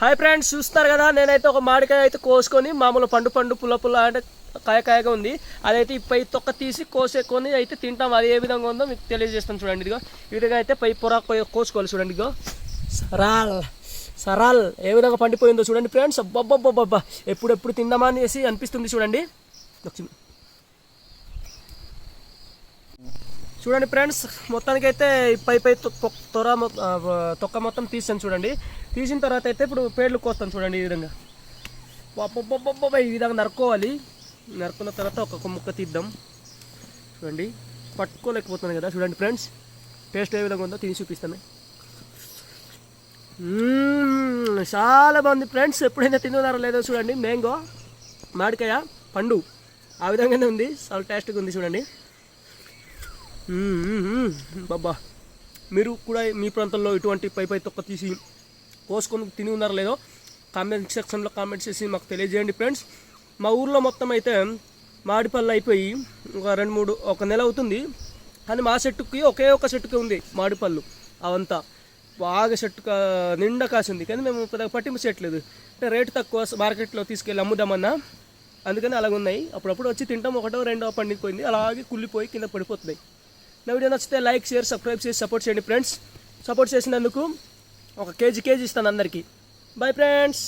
Hi friends, చూస్తారు కదా నేనైతే ఒక మామిడికాయ అయితే కోసుకొని మామూలు పండు పుల్ల అంటే కాయగా ఉంది. అదైతే ఈ పై తొక్క తీసి కోసేకొని అయితే తింటాం. అది ఏ విధంగా ఉందో మీకు తెలియజేస్తాను చూడండి. ఇదిగో ఈ విధంగా అయితే పై పొర కోసుకోవాలి చూడండి. ఇదిగో సరాల్ ఏ విధంగా పండిపోయిందో చూడండి ఫ్రెండ్స్. అబ్బబ్బబ్బబ్బా ఎప్పుడు తిందామా అనేసి అనిపిస్తుంది చూడండి. చూడండి ఫ్రెండ్స్, మొత్తానికి అయితే పై తొక్క మొత్తం తీసాను చూడండి. తీసిన తర్వాత అయితే ఇప్పుడు పేర్లు కోస్తాను చూడండి. ఈ విధంగా ఈ విధంగా నరుక్కోవాలి. నరుకున్న తర్వాత ఒక్కొక్క ముక్క తీద్దాం చూడండి. పట్టుకోలేకపోతున్నాను కదా చూడండి ఫ్రెండ్స్. టేస్ట్ ఏ విధంగా ఉందో తిని చూపిస్తాను. చాలా బాగుంది ఫ్రెండ్స్. ఎప్పుడైనా తిన్నారో లేదో చూడండి. మ్యాంగో మామిడికాయ పండు ఆ విధంగానే ఉంది. చాలా టేస్ట్గా ఉంది చూడండి. బాబా, మీరు కూడా మీ ప్రాంతంలో ఇటువంటి పై తొక్క తీసి కోసుకొని తిని ఉన్నారో లేదో కామెంట్ సెక్షన్లో కామెంట్ చేసి మాకు తెలియజేయండి ఫ్రెండ్స్. మా ఊర్లో మొత్తం అయితే మామిడిపళ్ళు అయిపోయి ఒక నెల అవుతుంది. కానీ మా చెట్టుకి ఒకే ఒక చెట్టుకి ఉంది మామిడిపళ్ళు. అవంతా బాగా చెట్టు నిండా కాసింది. కానీ మేము పెద్దగా పట్టింపు చేయట్లేదు. అంటే రేటు తక్కువ, మార్కెట్లో తీసుకెళ్ళి అమ్ముదామన్నా. అందుకని అలాగ ఉన్నాయి. అప్పుడప్పుడు వచ్చి తింటాం. ఒకటో రెండో పండిపోయింది, అలాగే కుళ్ళిపోయి కింద పడిపోతున్నాయి. నా వీడియో నచ్చితే లైక్, షేర్, సబ్స్క్రైబ్ చేసి సపోర్ట్ చేయండి ఫ్రెండ్స్. సపోర్ట్ చేసినందుకు ఒక కేజీ ఇస్తాను అందరికీ. Bye friends.